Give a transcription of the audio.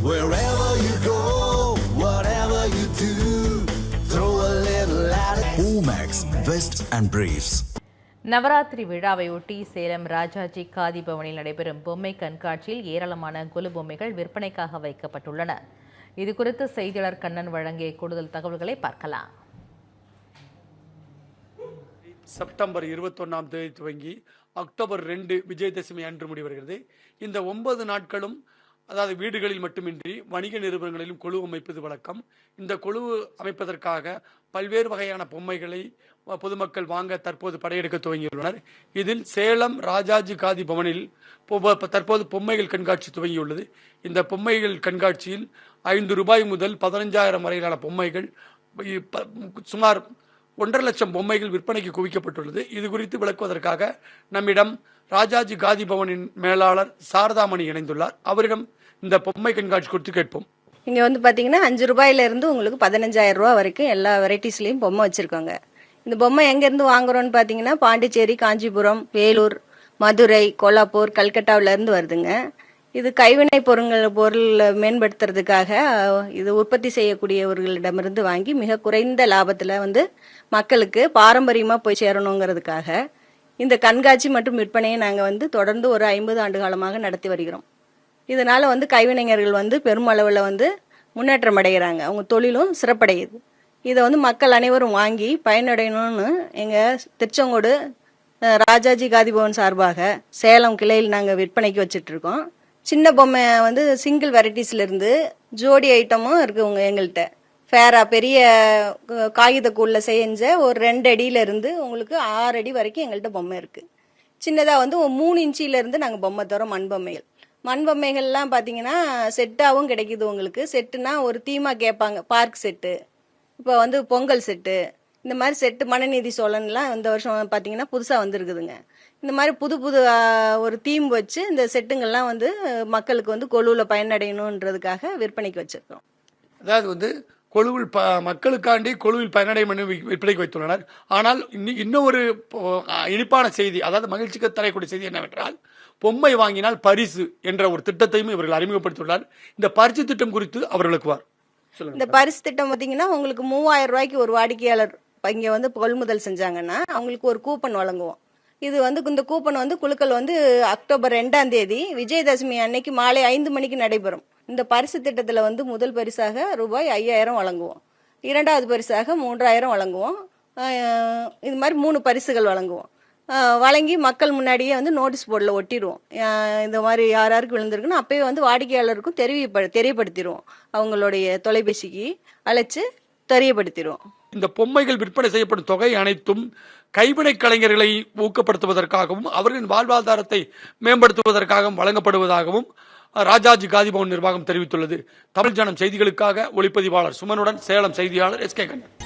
Wherever you go, whatever you do, throw a little at it. Omax, Vest and Briefs. Navaratri விழாவையொட்டி சேலம் ராஜாஜி காதி பவனில் நடைபெறும் பொம்மை கண்காட்சியில் ஏராளமான கொலு பொம்மைகள் விற்பனைக்காக வைக்கப்பட்டுள்ளன. இதுகுறித்து செய்தியாளர் கண்ணன் வழங்கிய கூடுதல் தகவல்களை பார்க்கலாம். செப்டம்பர் 21ஆம் தேதி துவங்கி அக்டோபர் 2 விஜயதசமி அன்று முடிவருகிறது. இந்த 9 நாட்களும் அதாவது வீடுகளில் மட்டுமின்றி வணிக நிறுவனங்களிலும் கொலு அமைப்பது வழக்கம். இந்த கொலு அமைப்பதற்காக பல்வேறு வகையான பொம்மைகளை பொதுமக்கள் வாங்க தற்போது படையெடுக்க துவங்கியுள்ளனர். இதில் சேலம் ராஜாஜி காதி பவனில் தற்போது பொம்மைகள் கண்காட்சி துவங்கியுள்ளது. இந்த பொம்மைகள் கண்காட்சியில் ₹5 முதல் 15,000 வரையிலான பொம்மைகள் சுமார் 1.5 லட்சம் பொம்மைகள் விற்பனைக்கு குவிக்கப்பட்டுள்ளது. இது குறித்து விளக்குவதற்காக நம்மிடம் ராஜாஜி காதி பவனின் மேலாளர் சாரதாமணி இணைந்துள்ளார். அவரிடம் இந்த பொம்மை கண்காட்சி குறித்து கேட்போம். இங்கே வந்து பார்த்தீங்கன்னா ₹5 உங்களுக்கு 15,000 வரைக்கும் எல்லா வெரைட்டிஸ்லையும் பொம்மை வச்சுருக்கோங்க. இந்த பொம்மை எங்கேருந்து வாங்குறோன்னு பார்த்தீங்கன்னா பாண்டிச்சேரி, காஞ்சிபுரம், வேலூர், மதுரை, கோலாப்பூர், கல்கட்டாவிலேருந்து வருதுங்க. இது கைவினை பொருள் மேம்படுத்துறதுக்காக இது உற்பத்தி செய்யக்கூடியவர்களிடமிருந்து வாங்கி மிக குறைந்த லாபத்தில் வந்து மக்களுக்கு பாரம்பரியமாக போய் சேரணுங்கிறதுக்காக இந்த கண்காட்சி மற்றும் விற்பனையை நாங்கள் வந்து தொடர்ந்து ஒரு 50 ஆண்டு காலமாக நடத்தி வருகிறோம். இதனால் வந்து கைவினைஞர்கள் வந்து பெருமளவில் வந்து முன்னேற்றம் அடைகிறாங்க. அவங்க தொழிலும் சிறப்படையுது. இதை வந்து மக்கள் அனைவரும் வாங்கி பயனடையணும்னு எங்கள் திருச்செங்கோடு ராஜாஜி காதிபவன் சார்பாக சேலம் கிளையில் நாங்கள் விற்பனைக்கு வச்சிட்ருக்கோம். சின்ன பொம்மை வந்து சிங்கிள் வெரைட்டிஸ்லேருந்து ஜோடி ஐட்டமும் இருக்குங்க. எங்கள்கிட்ட ஃபேரா பெரிய காகிதக்கூழில் செஞ்ச ஒரு 2 அடியிலேருந்து உங்களுக்கு 6 அடி வரைக்கும் எங்கள்கிட்ட பொம்மை இருக்குது. சின்னதாக வந்து 3 இன்ச்சிலேருந்து நாங்கள் பொம்மை தரோம். மண்பொம்மைகள்லாம் பார்த்தீங்கன்னா செட்டாகவும் கிடைக்கிது. உங்களுக்கு செட்டுனா ஒரு தீமா கேட்பாங்க, பார்க் செட்டு, இப்போ வந்து பொங்கல் செட்டு, இந்த மாதிரி செட்டு மனுநீதி சோழன்லாம் இந்த வருஷம் பார்த்தீங்கன்னா புதுசாக வந்துருக்குதுங்க. இந்த மாதிரி புது ஒரு தீம் வச்சு இந்த செட்டுங்கள்லாம் வந்து மக்களுக்கு வந்து கொலுவில் பயனடையணுன்றதுக்காக விற்பனைக்கு வச்சுருக்கோம். அதாவது வந்து கொழுவில் மக்களுக்காண்டி கொழுவில் பயனடையும் விற்பனைக்கு வைத்துள்ளனர். ஆனால் இன்னும் ஒரு இனிப்பான செய்தி, அதாவது மகிழ்ச்சிக்கு தரக்கூடிய செய்தி என்னவென்றால் பொம்மை வாங்கினால் பரிசு என்ற ஒரு திட்டத்தையும் இவர்கள் அறிமுகப்படுத்தியுள்ளார். இந்த பரிசு திட்டம் குறித்து அவர் விளக்குவார். இந்த பரிசு திட்டம் பார்த்தீங்கன்னா உங்களுக்கு ₹3000 ஒரு வாடிக்கையாளர் இங்கே வந்து கொள்முதல் செஞ்சாங்கன்னா அவங்களுக்கு ஒரு கூப்பன் வழங்குவோம். இது வந்து இந்த கூப்பன் வந்து குழுக்கள் வந்து அக்டோபர் 2ஆம் தேதி விஜயதசமி அன்னைக்கு மாலை 5 மணிக்கு நடைபெறும். இந்த பரிசு திட்டத்தில் வந்து முதல் பரிசாக ₹5,000 வழங்குவோம், 2வது பரிசாக ₹3,000 வழங்குவோம். இது மாதிரி 3 பரிசுகள் வழங்குவோம். வழங்கி மக்கள் முன்னாடியே வந்து நோட்டீஸ் போர்டில் ஒட்டிடுவோம். இந்த மாதிரி யாருக்கு விழுந்திருக்குன்னு அப்பயே வந்து வாடிக்கையாளருக்கும் தெரியப்படுத்திடுவோம். அவங்களுடைய தொலைபேசிக்கு அழைச்சு தெரியப்படுத்திடுவோம். இந்த பொம்மைகள் விற்பனை செய்யப்படும் தொகை அனைத்தும் கைவினை கலைஞர்களை ஊக்கப்படுத்துவதற்காகவும் அவர்களின் வாழ்வாதாரத்தை மேம்படுத்துவதற்காகவும் வழங்கப்படுவதாகவும் ராஜாஜி காதிபவன் நிர்வாகம் தெரிவித்துள்ளது. தமிழ் ஜனம் செய்திகளுக்காக ஒளிப்பதிவாளர் சுமனுடன் சேலம் செய்தியாளர் SK கண்ணன்.